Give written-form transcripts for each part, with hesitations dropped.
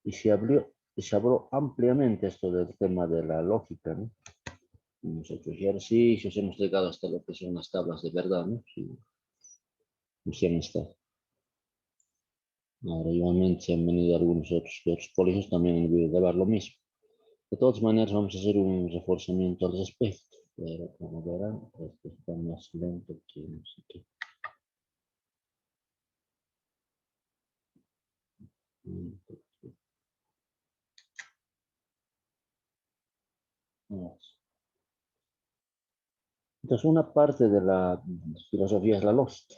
y se habló ampliamente esto del tema de la lógica, ¿no? Hemos hecho ejercicios, hemos llegado hasta lo que son las tablas de verdad, ¿no? Sí, sí han estado. Ahora, igualmente, se han venido algunos otros colegios también han debido llevar lo mismo. De todas maneras, vamos a hacer un reforzamiento al respecto, pero como verán, esto está más lento que no sé qué. Entonces, una parte de la filosofía es la lógica.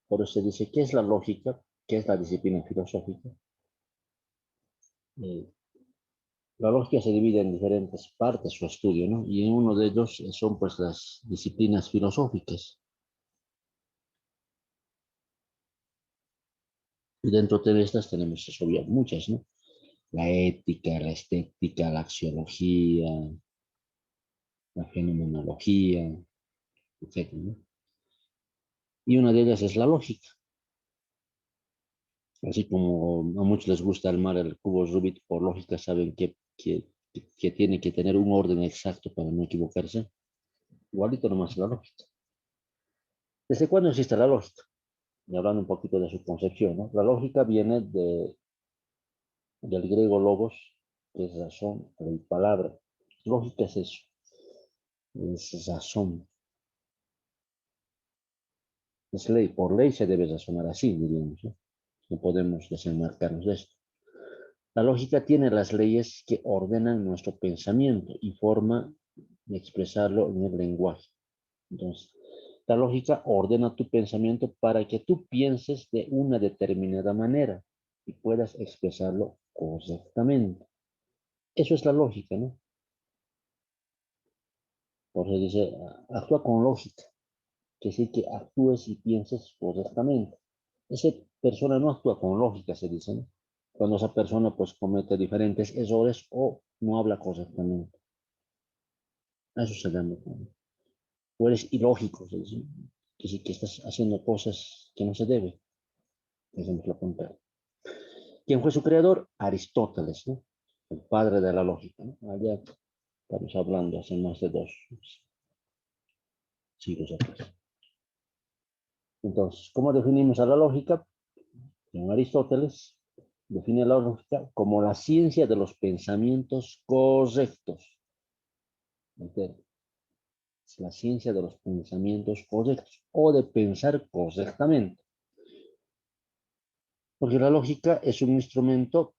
Por eso se dice, ¿qué es la lógica? ¿Qué es la disciplina filosófica? Eh, la lógica se divide en diferentes partes su estudio, ¿no? Y en uno de ellos son pues las disciplinas filosóficas. Y dentro de estas tenemos obviamente muchas, ¿no? La ética, la estética, la axiología, la fenomenología, etcétera, ¿no? Y una de ellas es la lógica. Así como a muchos les gusta armar el cubo Rubik por lógica, saben que tiene que tener un orden exacto para no equivocarse. Igualito nomás la lógica. ¿Desde cuándo existe la lógica? Y hablando un poquito de su concepción, ¿no? La lógica viene del griego logos, que es razón, y palabra. Lógica es eso, es razón, es ley. Por ley se debe razonar así, diríamos, ¿no? No podemos desenmarcarnos de esto. La lógica tiene las leyes que ordenan nuestro pensamiento y forma de expresarlo en el lenguaje. Entonces, la lógica ordena tu pensamiento para que tú pienses de una determinada manera y puedas expresarlo correctamente. Eso es la lógica, ¿no? Por eso dice, actúa con lógica, que sí que actúes y pienses correctamente. Esa persona no actúa con lógica, se dice, ¿no? Cuando esa persona pues comete diferentes errores o no habla correctamente. Eso se llama. O eres ilógico, se dice, que sí que estás haciendo cosas que no se debe. Ejemplo contrario. ¿Quién fue su creador? Aristóteles, ¿no? El padre de la lógica, ¿no? Allá estamos hablando hace más de 2 siglos atrás. Entonces, ¿cómo definimos a la lógica? En Aristóteles define la lógica como la ciencia de los pensamientos correctos. ¿Entiendes? Es la ciencia de los pensamientos correctos o de pensar correctamente. Porque la lógica es un instrumento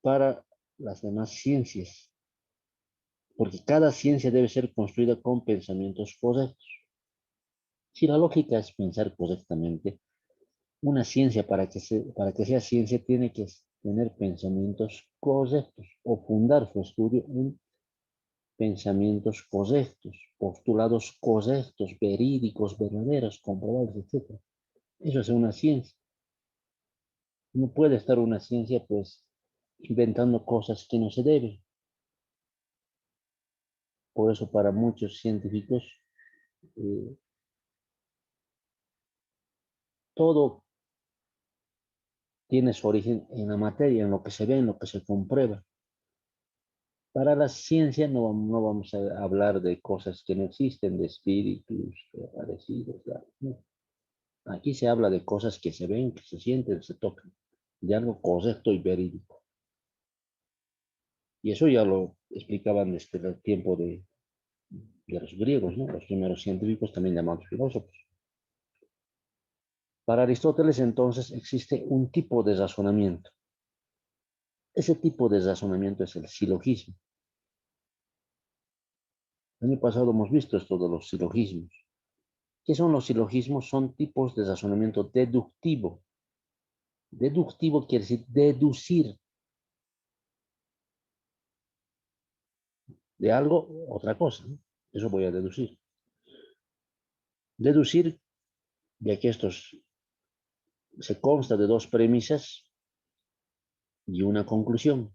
para las demás ciencias. Porque cada ciencia debe ser construida con pensamientos correctos. Si la lógica es pensar correctamente, una ciencia para que sea ciencia tiene que tener pensamientos correctos o fundar su estudio en pensamientos correctos, postulados correctos, verídicos, verdaderos, comprobables, etc. Eso es una ciencia. No puede estar una ciencia pues inventando cosas que no se deben. Por eso para muchos científicos eh, todo tiene su origen en la materia, en lo que se ve, en lo que se comprueba. Para la ciencia no vamos a hablar de cosas que no existen, de espíritus, de parecidos. No. Aquí se habla de cosas que se ven, que se sienten, se tocan, de algo correcto y verídico. Y eso ya lo explicaban desde el tiempo de los griegos, ¿no? Los primeros científicos, también llamados filósofos. Para Aristóteles, entonces, existe un tipo de razonamiento. Ese tipo de razonamiento es el silogismo. El año pasado hemos visto esto de los silogismos. ¿Qué son los silogismos? Son tipos de razonamiento deductivo. Deductivo quiere decir deducir de algo otra cosa, ¿no? Eso voy a deducir. Deducir, ya que esto se consta de dos premisas y una conclusión.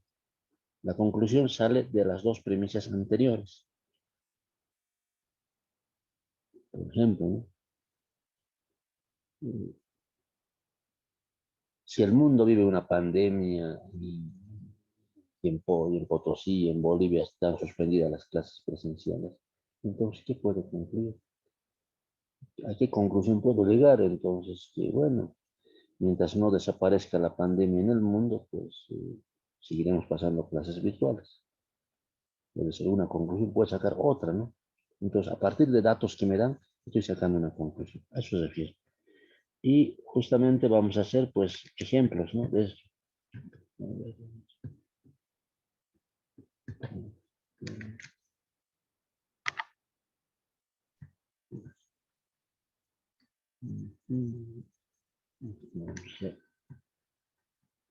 La conclusión sale de las dos premisas anteriores. Por ejemplo, ¿no? Si el mundo vive una pandemia y y en Potosí, en Bolivia, están suspendidas las clases presenciales. Entonces, ¿qué puedo concluir? ¿A qué conclusión puedo llegar? Entonces, que bueno, mientras no desaparezca la pandemia en el mundo, pues seguiremos pasando clases virtuales. Debe ser una conclusión, puedo sacar otra, ¿no? Entonces, a partir de datos que me dan, estoy sacando una conclusión. A eso se refiere. Y justamente vamos a hacer, pues, ejemplos, ¿no? De eso. Vamos a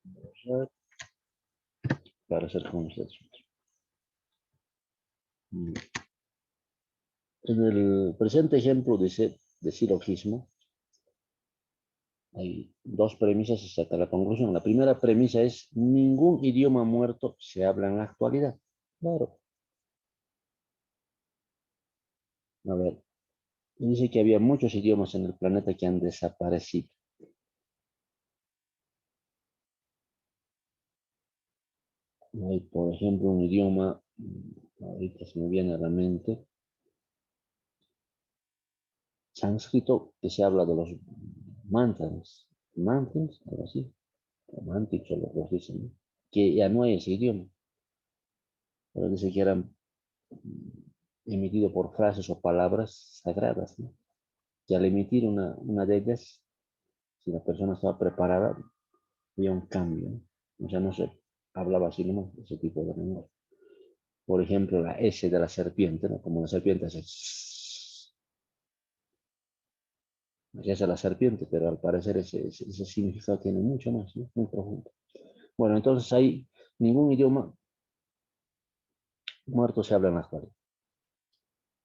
borrar para hacer con ustedes. En el presente ejemplo de silogismo, hay dos premisas y saca la conclusión. La primera premisa es: ningún idioma muerto se habla en la actualidad. Claro. A ver, dice que había muchos idiomas en el planeta que han desaparecido. Hay, por ejemplo, un idioma, ahorita se me viene a la mente, sánscrito, que se habla de los mantras, algo así, o mantics, o lo que dicen, ¿no? Que ya no hay ese idioma, pero dice que eran emitido por frases o palabras sagradas, ¿no? Que al emitir una de ellas, si la persona estaba preparada, había un cambio, ¿no? O sea, no se hablaba así, ¿no? Ese tipo de lenguaje. Por ejemplo, la S de la serpiente, ¿no? Como la serpiente hace... Así hace la serpiente, pero al parecer ese significado tiene mucho más, ¿no? Muy profundo. Bueno, entonces ahí ningún idioma muerto se habla en la actualidad.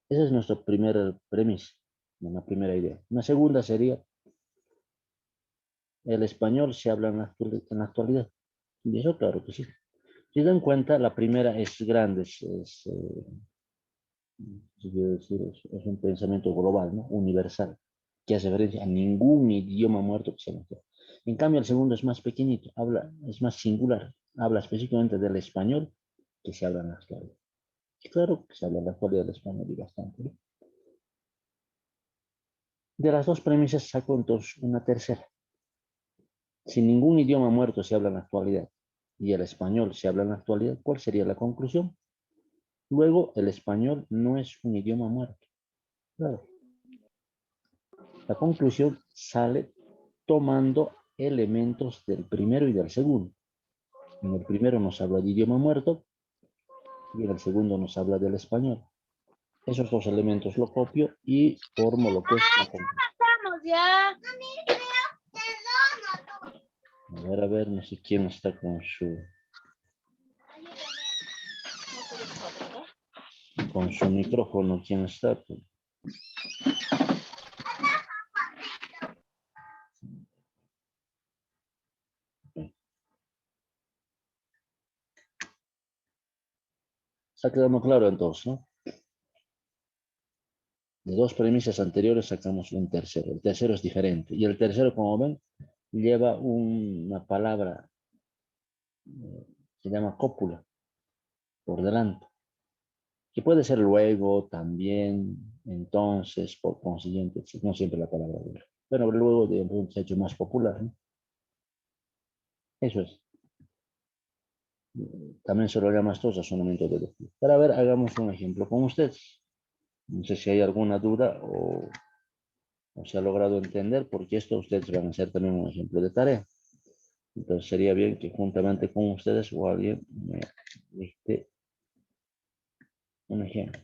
Esa es nuestra primera premisa, una primera idea. Una segunda sería: el español se habla en la actualidad. Y eso claro que sí. Si dan cuenta, la primera es grande, es un pensamiento global, ¿no? Universal, que hace referencia a ningún idioma muerto que se menciona. En cambio, el segundo es más pequeñito, es más singular, habla específicamente del español que se habla en la actualidad. Y claro que se habla en la actualidad del español y bastante, ¿no? De las dos premisas saco entonces una tercera. Si ningún idioma muerto se habla en la actualidad y el español se habla en la actualidad, ¿cuál sería la conclusión? Luego, el español no es un idioma muerto. Claro. La conclusión sale tomando elementos del primero y del segundo. En el primero nos habla de idioma muerto y en el segundo nos habla del español. Esos dos elementos lo copio y formo lo que es la conclusión. Ya. A ver, no sé quién está con su micrófono, quién está. Está quedando claro entonces, ¿no? De dos premisas anteriores sacamos un tercero. El tercero es diferente. Y el tercero, como ven, lleva una palabra que se llama cópula por delante, que puede ser luego, también, entonces, por consiguiente, no siempre la palabra luego. Pero luego de se ha hecho más popular, ¿no? Eso es. También se lo llama esto razonamiento deductivo. Pero a ver, hagamos un ejemplo con ustedes. No sé si hay alguna duda o se ha logrado entender, porque esto ustedes van a hacer también un ejemplo de tarea. Entonces sería bien que juntamente con ustedes o alguien me dicte un ejemplo.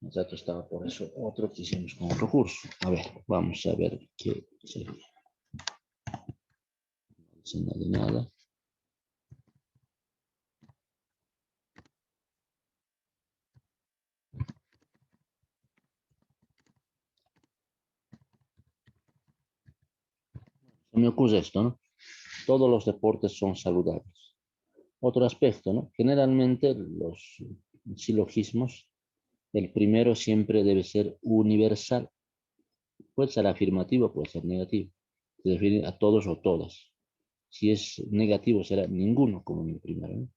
Exacto, estaba por eso otro que hicimos con otro curso. A ver, vamos a ver qué sería. No dice nada de nada. Se me ocurre esto, ¿no? Todos los deportes son saludables. Otro aspecto, ¿no? Generalmente los silogismos, el primero siempre debe ser universal. Puede ser afirmativo, puede ser negativo. Se refiere a todos o todas. Si es negativo, será ninguno, como en el primero, ¿no?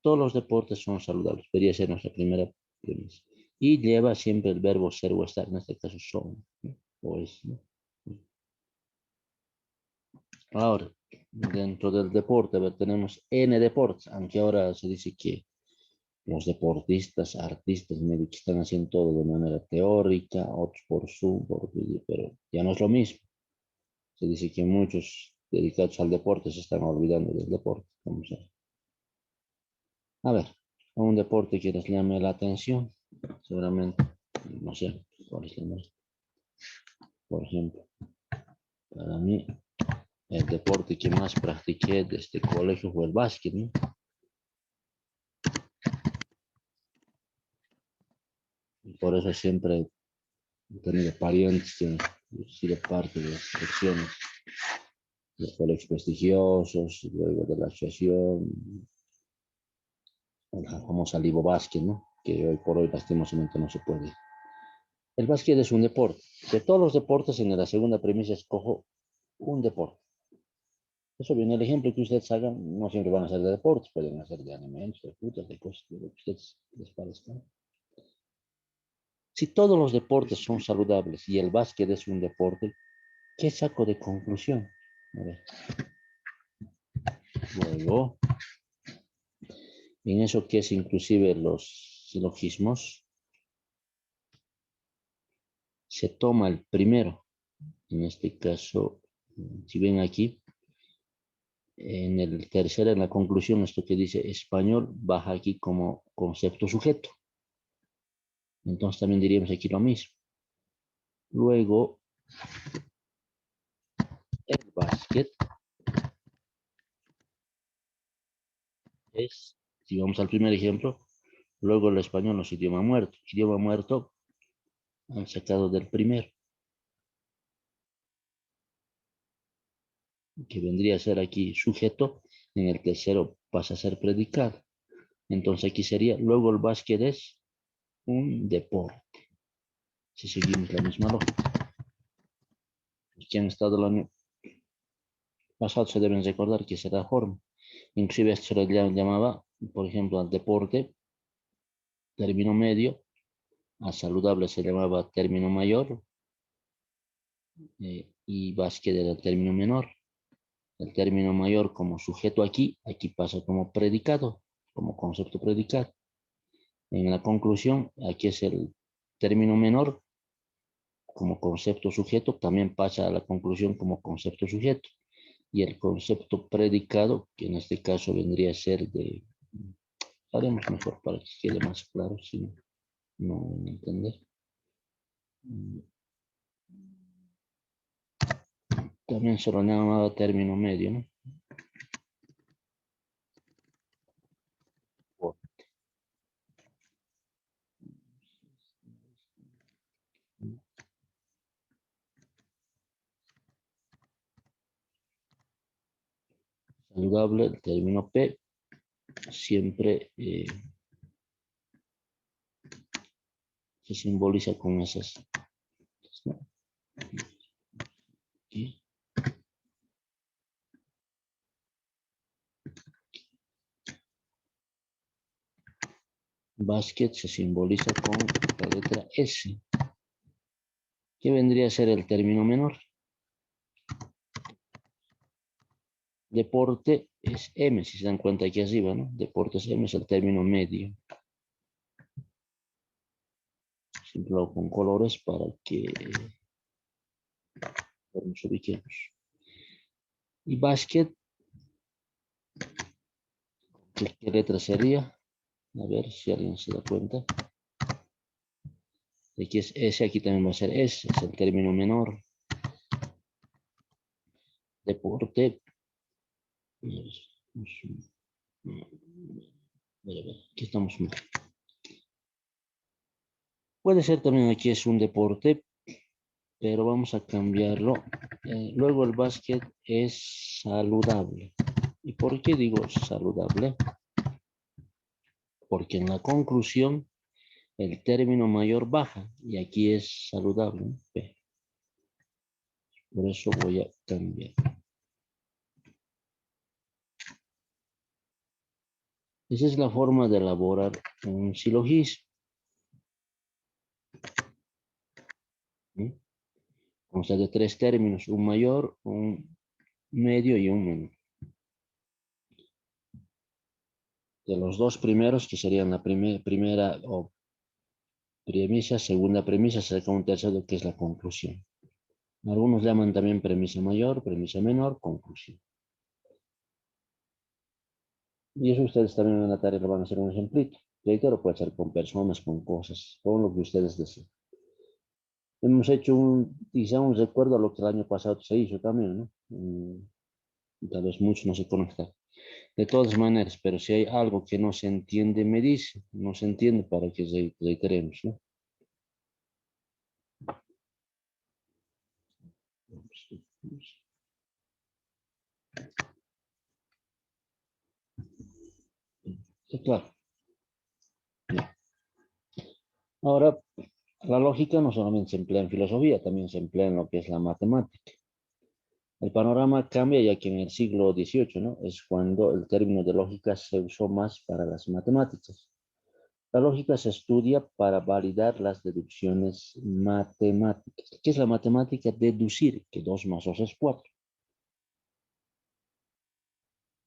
todos los deportes son saludables. Debería ser nuestra primera premisa. Y lleva siempre el verbo ser o estar, en este caso son, ¿no? O es, ¿no? Ahora, dentro del deporte, a ver, tenemos N deportes, aunque ahora se dice que los deportistas, artistas, médicos están haciendo todo de manera teórica, otros por Zoom, por video, pero ya no es lo mismo. Se dice que muchos dedicados al deporte se están olvidando del deporte. Vamos a ver, un deporte que les llame la atención, seguramente, no sé, cuál es el más. Por ejemplo, para mí, el deporte que más practiqué desde el colegio fue el básquet, ¿no? Y por eso siempre he tenido parientes que han sido parte de las selecciones de los colegios prestigiosos, luego de la asociación, la famosa Libo Básquet, ¿no? Que hoy por hoy lastimosamente no se puede. El básquet es un deporte. De todos los deportes, en la segunda premisa escojo un deporte. Eso viene el ejemplo que ustedes hagan, no siempre van a ser de deportes, pueden ser de alimentos, de frutas, de cosas, de lo que ustedes les parezca. Si todos los deportes son saludables y el básquet es un deporte, ¿qué saco de conclusión? A ver. Luego, en eso que es inclusive los silogismos, se toma el primero. En este caso, si ven aquí, en el tercero, en la conclusión, esto que dice español, baja aquí como concepto sujeto. Entonces también diríamos aquí lo mismo. Luego, el básquet es, si vamos al primer ejemplo, luego el español no es idioma muerto. Idioma muerto han sacado del primero, que vendría a ser aquí sujeto, en el tercero pasa a ser predicado. Entonces aquí sería, luego el básquet es un deporte. Si seguimos la misma lógica. Los que han estado el año pasado se deben recordar que será forma. Inclusive esto se le llamaba, por ejemplo, al deporte, término medio, a saludable se llamaba término mayor, y básquet era el término menor. El término mayor como sujeto aquí, aquí pasa como predicado, como concepto predicado. En la conclusión, aquí es el término menor como concepto sujeto, también pasa a la conclusión como concepto sujeto. Y el concepto predicado, que en este caso vendría a ser de, haremos mejor para que quede más claro, si no entender. También se lo llamaba término medio, ¿no? Saludable, el término P, siempre se simboliza con esas. ¿No? Aquí. Básquet se simboliza con la letra S, que vendría a ser el término menor. Deporte es M, si se dan cuenta aquí arriba, ¿no? Deporte es M, es el término medio. Siempre lo hago con colores para que nos ubiquemos. Y básquet, ¿qué letra sería? A ver si alguien se da cuenta. Aquí es S, aquí también va a ser S, es el término menor. Deporte. Aquí estamos mal. Puede ser también aquí es un deporte, pero vamos a cambiarlo. Luego el básquet es saludable. ¿Y por qué digo saludable? Porque en la conclusión el término mayor baja y aquí es saludable, ¿no? Por eso voy a cambiar. Esa es la forma de elaborar un silogismo. ¿Sí? Consta de tres términos, un mayor, un medio y un menor. De los dos primeros, que serían la primera o premisa, segunda premisa, se saca un tercero que es la conclusión. Algunos llaman también premisa mayor, premisa menor, conclusión. Y eso ustedes también en la tarea lo van a hacer un ejemplito. Reitero, puede ser con personas, con cosas, con lo que ustedes deseen. Hemos hecho quizá un recuerdo a lo que el año pasado se hizo también, ¿no? Tal vez muchos no se conectan. De todas maneras, pero si hay algo que no se entiende, me dice, no se entiende para que reiteremos, ¿no? Sí, claro. Ahora, la lógica no solamente se emplea en filosofía, también se emplea en lo que es la matemática. El panorama cambia ya que en el siglo XVIII, ¿no? Es cuando el término de lógica se usó más para las matemáticas. La lógica se estudia para validar las deducciones matemáticas. ¿Qué es la matemática? Deducir que 2 más 2 es 4.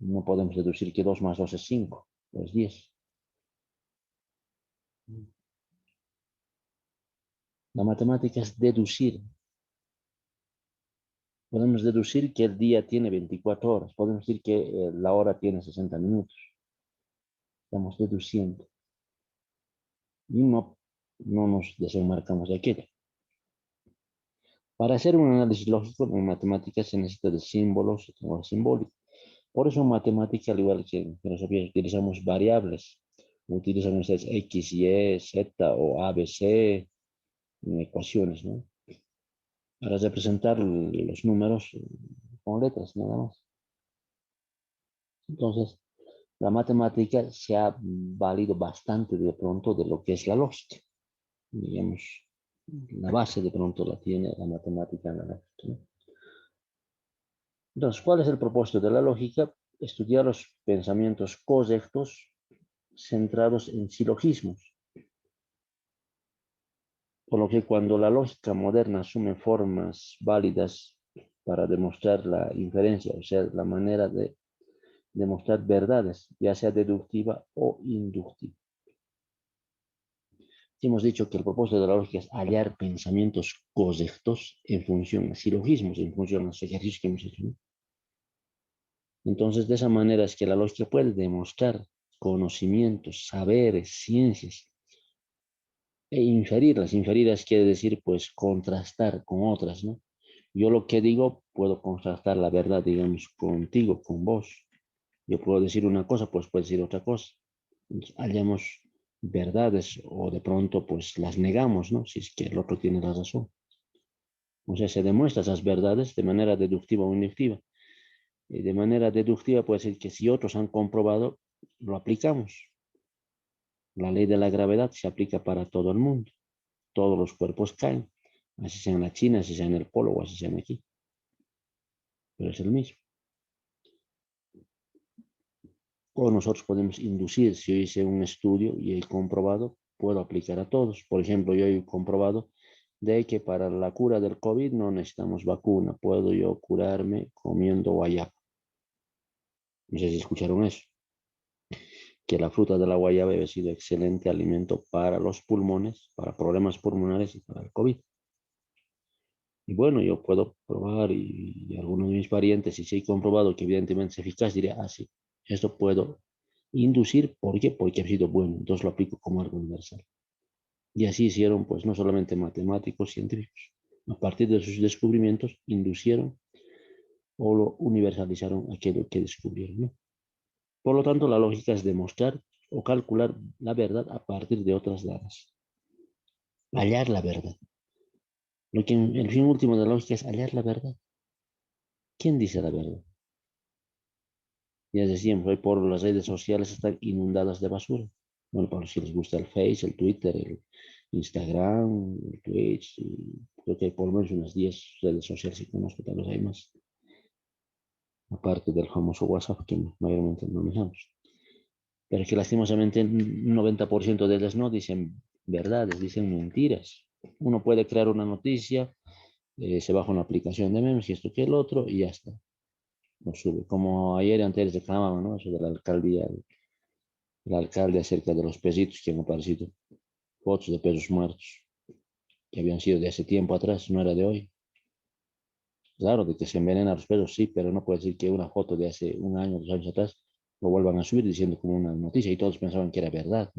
No podemos deducir que 2 más 2 es 5 o es 10. La matemática es deducir. Podemos deducir que el día tiene 24 horas. Podemos decir que la hora tiene 60 minutos. Estamos deduciendo. Y no nos desenmarcamos de aquello. Para hacer un análisis lógico en matemáticas se necesita de símbolos o simbólicos. Por eso en matemática, al igual que en filosofía, utilizamos variables. Utilizan ustedes X, Y, Z o A, B, C en ecuaciones, ¿no? Para representar los números con letras, nada más. Entonces, la matemática se ha valido bastante de pronto de lo que es la lógica. Digamos, la base de pronto la tiene la matemática analógica, ¿no? Entonces, ¿cuál es el propósito de la lógica? Estudiar los pensamientos correctos centrados en silogismos. Por lo que cuando la lógica moderna asume formas válidas para demostrar la inferencia, o sea, la manera de demostrar verdades, ya sea deductiva o inductiva. Hemos dicho que el propósito de la lógica es hallar pensamientos correctos en función a silogismos, en función a los ejercicios que hemos hecho, ¿no? Entonces, de esa manera es que la lógica puede demostrar conocimientos, saberes, ciencias, e inferirlas. Inferirlas quiere decir, pues, contrastar con otras, ¿no? Yo lo que digo, puedo contrastar la verdad, digamos, contigo, con vos. Yo puedo decir una cosa, pues puedes decir otra cosa. Entonces, hallamos verdades o de pronto, pues, las negamos, ¿no? Si es que el otro tiene la razón. O sea, se demuestran esas verdades de manera deductiva o inductiva. De manera deductiva puede decir que si otros han comprobado, lo aplicamos. La ley de la gravedad se aplica para todo el mundo. Todos los cuerpos caen, así sea en la China, así sea en el polo o así sea aquí, pero es el mismo. O nosotros podemos inducir, si yo hice un estudio y he comprobado, puedo aplicar a todos. Por ejemplo, yo he comprobado de que para la cura del COVID no necesitamos vacuna, puedo yo curarme comiendo guayaba. No sé si escucharon eso, que la fruta de la guayaba ha sido excelente alimento para los pulmones, para problemas pulmonares y para el COVID. Y bueno, yo puedo probar y algunos de mis parientes, si se ha comprobado que evidentemente es eficaz, diré, ah, sí, esto puedo inducir. ¿Por qué? Porque ha sido bueno. Entonces lo aplico como algo universal. Y así hicieron, pues, no solamente matemáticos, científicos. A partir de sus descubrimientos, inducieron o lo universalizaron aquello que descubrieron, ¿no? Por lo tanto, la lógica es demostrar o calcular la verdad a partir de otras dadas. Hallar la verdad. Lo que el fin último de la lógica es hallar la verdad. ¿Quién dice la verdad? Ya decíamos, hoy por las redes sociales están inundadas de basura. Bueno, para los que les gusta el Face, el Twitter, el Instagram, el Twitch, y creo que hay por lo menos unas 10 redes sociales que conozco, tal vez hay más, aparte del famoso WhatsApp que mayormente no manejamos. pero que lastimosamente un 90% de ellas no dicen verdades, dicen mentiras. Uno puede crear una noticia, se baja una aplicación de memes y esto que el otro y ya está. Lo sube. Como ayer y antes reclamaban, ¿no? Eso de la alcaldía, el alcalde acerca de los pesitos que han aparecido, fotos de pesos muertos, que habían sido de hace tiempo atrás, no era de hoy. Claro, de que se envenenan los pesos, sí, pero no puede decir que una foto de hace un año, 2 años atrás, lo vuelvan a subir diciendo como una noticia y todos pensaban que era verdad.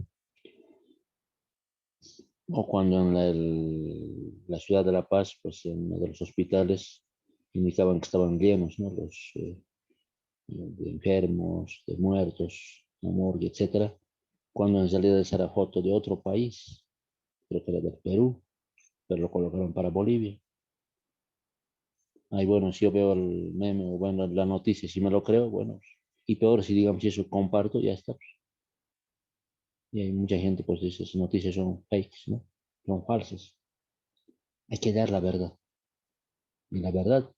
O cuando en la ciudad de La Paz, pues en uno de los hospitales indicaban que estaban llenos, ¿no? Los de enfermos, de muertos, la morgue, etcétera, cuando en realidad esa era foto de otro país, creo que era del Perú, pero lo colocaron para Bolivia. Ahí, bueno, si yo veo el meme o bueno, la noticia, si me lo creo, bueno, y peor si digamos si eso comparto, ya está. Y hay mucha gente pues dice, esas noticias son fakes, ¿no? Son falsas. Hay que dar la verdad. Y la verdad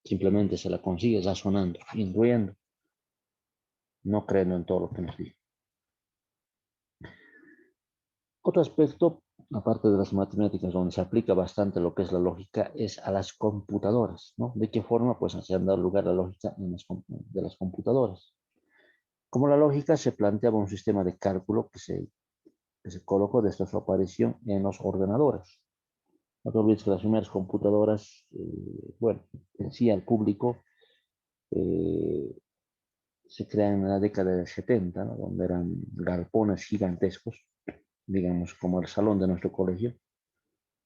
simplemente se la consigue razonando, intuyendo, no creyendo en todo lo que nos dice. Otro aspecto, aparte de las matemáticas, donde se aplica bastante lo que es la lógica, es a las computadoras, ¿no? ¿De qué forma? Pues se han dado lugar a la lógica de las computadoras. Como la lógica se planteaba un sistema de cálculo que se colocó desde su aparición en los ordenadores. No te olvides que las primeras computadoras, bueno, en sí al público, eh, se crean en la década de 70, ¿no? Donde eran galpones gigantescos, digamos como el salón de nuestro colegio,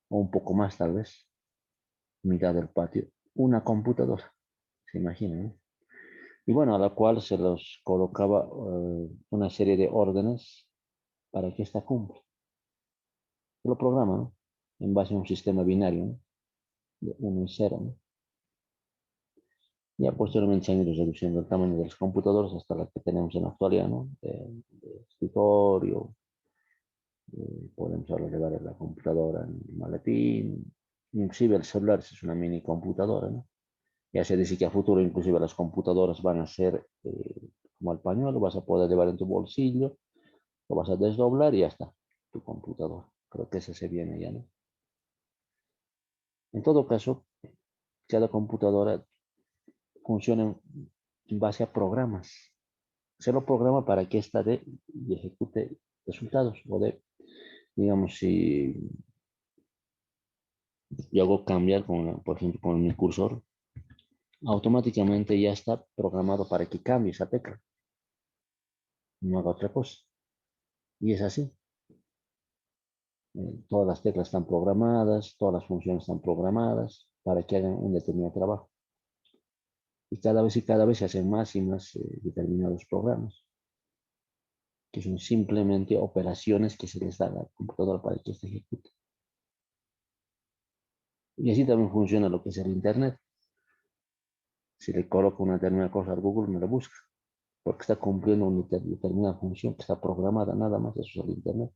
o un poco más tal vez, mitad del patio, una computadora, se imaginan, ¿no? Y bueno, a la cual se los colocaba una serie de órdenes para que ésta cumpla. Se lo programa, ¿no? En base a un sistema binario, ¿no? De 1 y 0, ¿no? Ya posteriormente se han ido reduciendo el tamaño de los computadores hasta la que tenemos en la actualidad, ¿no? De escritorio, podemos ahora llevar la computadora en el maletín, inclusive el celular es una mini computadora, ¿no? Ya se dice que a futuro inclusive las computadoras van a ser como el pañuelo, vas a poder llevar en tu bolsillo, lo vas a desdoblar y ya está, tu computadora. Creo que ese se viene ya, ¿no? En todo caso, cada computadora funciona en base a programas. Se lo programa para que ésta dé y ejecute resultados. O de, digamos, si yo hago cambiar, por ejemplo, con mi cursor, automáticamente ya está programado para que cambie esa tecla, no haga otra cosa. Y es así. Todas las teclas están programadas, todas las funciones están programadas para que hagan un determinado trabajo. Y cada vez se hacen más y más determinados programas, que son simplemente operaciones que se les da a la computadora para que se ejecute. Y así también funciona lo que es el Internet. Si le coloco una determinada cosa al Google, me la busca, porque está cumpliendo una determinada función que está programada, nada más. Eso es el Internet,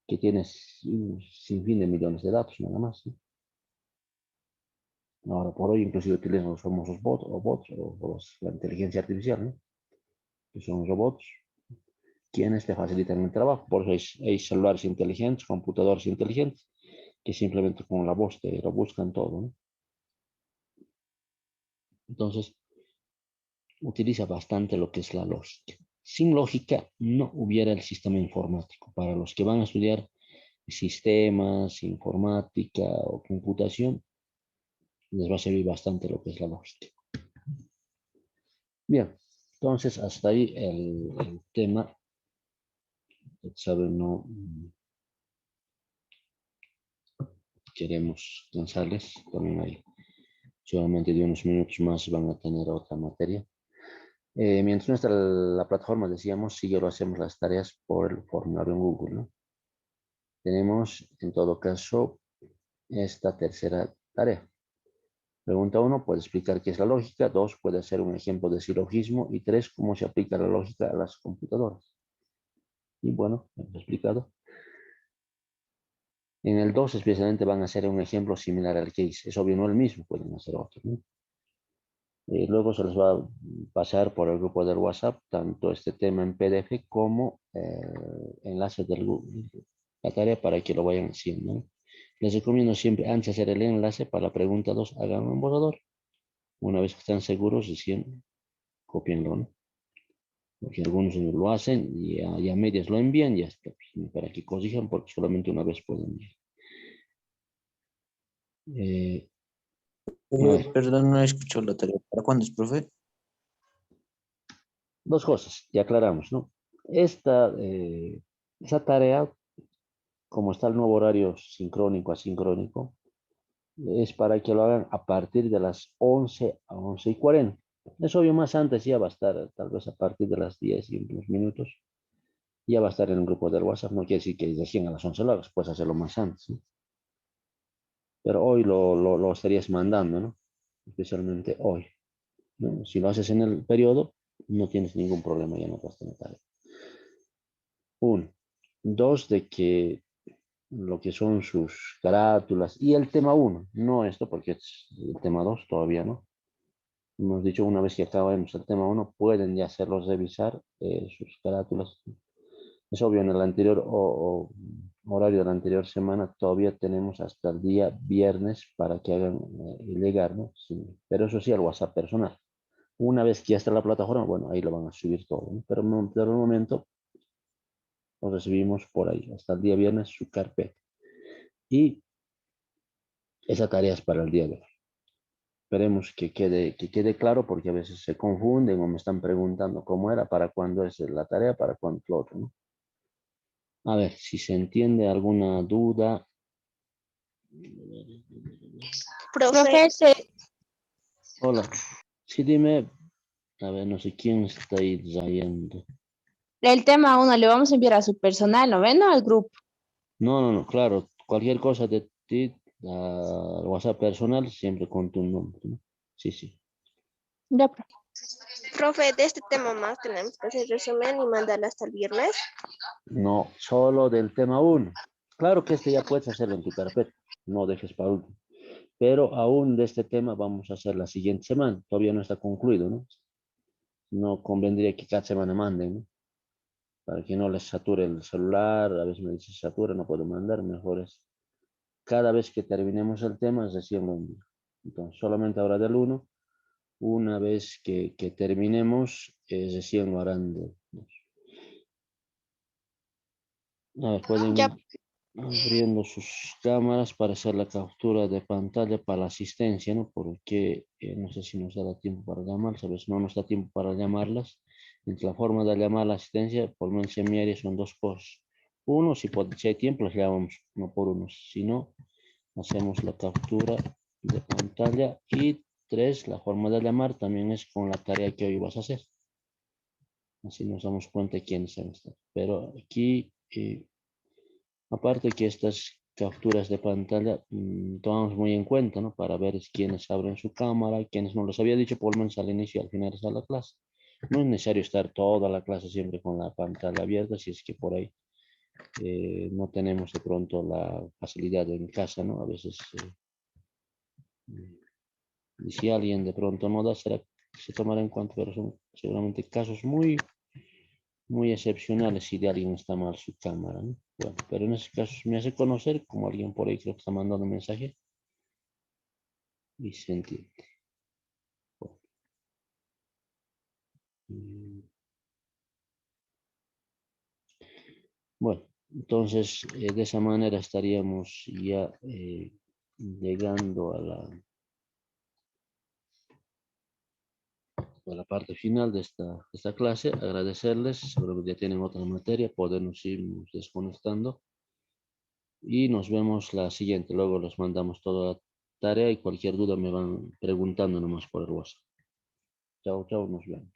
que tiene un sinfín de millones de datos, nada más, ¿sí? Ahora por hoy inclusive utilizan los famosos bots, la inteligencia artificial, ¿no? Que son robots quienes te facilitan el trabajo. Por eso hay celulares inteligentes, computadores inteligentes, que simplemente con la voz te lo buscan todo, ¿no? Entonces, utiliza bastante lo que es la lógica. Sin lógica no hubiera el sistema informático. Para los que van a estudiar sistemas, informática o computación, les va a servir bastante lo que es la lógica. Bien, entonces hasta ahí el tema. Saben, no queremos cansarles. También hay solamente de unos minutos más van a tener otra materia. Mientras no está la plataforma, decíamos, si yo lo hacemos las tareas por el formulario en Google, ¿no? Tenemos, en todo caso, esta tercera tarea. Pregunta 1, puede explicar qué es la lógica. 2, puede hacer un ejemplo de silogismo. Y 3, cómo se aplica la lógica a las computadoras. Y bueno, hemos explicado. En el 2, especialmente, van a hacer un ejemplo similar al que hice. Es obvio, no el mismo, pueden hacer otro, ¿no? Luego se les va a pasar por el grupo del WhatsApp, tanto este tema en PDF como enlaces la tarea para que lo vayan haciendo, ¿no? Les recomiendo siempre, antes de hacer el enlace para la pregunta 2, hagan un borrador. Una vez que están seguros, recién copienlo, ¿no? Porque algunos no lo hacen y a medias lo envían y ya está, pues, para que corrijan, porque solamente una vez pueden enviar. A ver, Perdón, no escucho la tarea. ¿Para cuándo es, profe? dos cosas, ya aclaramos, ¿no? Esa tarea, como está el nuevo horario sincrónico, asincrónico, es para que lo hagan a partir de las 11 a 11:40. Es obvio, más antes ya va a estar, tal vez a partir de las 10 y unos minutos, ya va a estar en el grupo del WhatsApp. No quiere decir que recién a las 11 lo hagas, puedes hacerlo más antes, ¿no? Pero hoy lo estarías mandando, ¿no? Especialmente hoy, ¿no? Si lo haces en el periodo, no tienes ningún problema, ya no te vas a notar. Uno. Dos, de que lo que son sus carátulas y el tema uno, no esto porque es el tema 2 todavía, ¿no? Hemos dicho una vez que acabemos el tema uno, pueden ya hacerlos revisar sus carátulas. Es obvio, en el anterior horario de la anterior semana todavía tenemos hasta el día viernes para que hagan llegar, ¿no? Sí, pero eso sí, al WhatsApp personal. Una vez que ya está en la plataforma, bueno, ahí lo van a subir todo, ¿no? Pero por el momento lo recibimos por ahí, hasta el día viernes su carpeta. Y esa tarea es para el día de hoy. Esperemos que quede claro porque a veces se confunden o me están preguntando cómo era, para cuándo es la tarea, para cuándo es lo otro, ¿no? A ver, si se entiende alguna duda. Profe, Hola. Sí, dime. A ver, no sé quién está ahí trayendo. el tema uno le vamos a enviar a su personal, ¿no ven? ¿No? Al grupo. No, claro. Cualquier cosa de ti, al WhatsApp personal, siempre con tu nombre, ¿no? Sí, sí. Ya, profe. Profe, de este tema más tenemos que hacer resumen y mandarla hasta el viernes. No, solo del tema uno. Claro que este ya puedes hacerlo en tu carpeta. No dejes para último. Pero aún de este tema vamos a hacer la siguiente semana. Todavía no está concluido, ¿no? No convendría que cada semana manden, ¿no? Para que no les sature el celular. A veces me dice satura, no puedo mandar. Mejor es cada vez que terminemos el tema, recién lo envío. Entonces, solamente ahora del uno. Una vez que terminemos, recién lo harán de dos. A ver, pueden Ya, ir abriendo sus cámaras para hacer la captura de pantalla para la asistencia, ¿no? Porque no sé si nos da tiempo para llamar, ¿sabes? No nos da tiempo para llamarlas. Entre la forma de llamar a la asistencia, por lo menos en mi área son dos cosas. Uno, si hay tiempo, las llamamos uno por uno. Si no, hacemos la captura de pantalla. Y tres, la forma de llamar también es con la tarea que hoy vas a hacer. Así nos damos cuenta de quiénes han estado. Pero aquí, aparte que estas capturas de pantalla tomamos muy en cuenta, ¿no? Para ver quiénes abren su cámara, quiénes no. Les había dicho por lo menos al inicio y al final de la clase. No es necesario estar toda la clase siempre con la pantalla abierta, si es que por ahí no tenemos de pronto la facilidad en casa, ¿no? A veces, y si alguien de pronto no da, será que se tomará en cuenta, pero son seguramente casos muy excepcionales si de alguien está mal su cámara, ¿no? Bueno, pero en ese caso me hace conocer como alguien por ahí creo que está mandando un mensaje y se entiende. Bueno, bueno, entonces de esa manera estaríamos ya llegando a la parte final de esta clase. Agradecerles, seguramente ya tienen otra materia, podernos ir desconectando. Y nos vemos la siguiente. Luego les mandamos toda la tarea y cualquier duda me van preguntando nomás por el WhatsApp. Chao, chao, nos vemos.